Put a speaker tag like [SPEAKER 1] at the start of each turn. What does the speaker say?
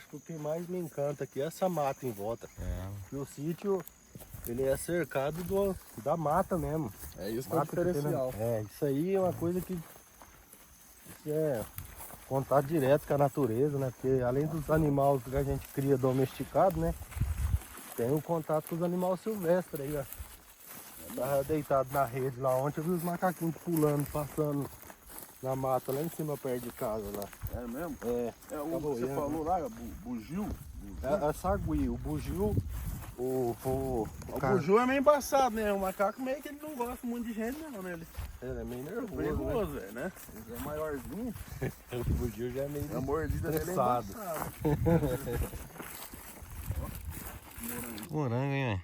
[SPEAKER 1] acho que o que mais me encanta aqui é essa mata em volta.
[SPEAKER 2] É.
[SPEAKER 1] E o sítio, ele é cercado da mata mesmo.
[SPEAKER 3] É isso que é o
[SPEAKER 1] Mata que tem na-
[SPEAKER 3] diferencial.
[SPEAKER 1] isso aí é uma coisa que isso é contato direto com a natureza, né? Porque além dos animais que a gente cria domesticado, né? Tem o contato com os animais silvestres aí, ó. Tava deitado na rede lá ontem, eu vi os macaquinhos pulando, passando na mata lá em cima perto de casa lá.
[SPEAKER 3] É mesmo?
[SPEAKER 1] É,
[SPEAKER 3] É o que
[SPEAKER 1] Acabou,
[SPEAKER 3] você
[SPEAKER 1] né?
[SPEAKER 3] falou lá, bugio.
[SPEAKER 1] a sagui, o bugio, o
[SPEAKER 3] O buju é meio embaçado, né? O macaco meio que ele não gosta muito de gente não, né?
[SPEAKER 1] ele é meio nervoso,
[SPEAKER 3] Perigoso, velho, né? Ele é maiorzinho,
[SPEAKER 1] né? O bugio já é meio
[SPEAKER 3] a mordida dele é
[SPEAKER 1] estressado.
[SPEAKER 3] embaçada.
[SPEAKER 2] Morango, hein, velho?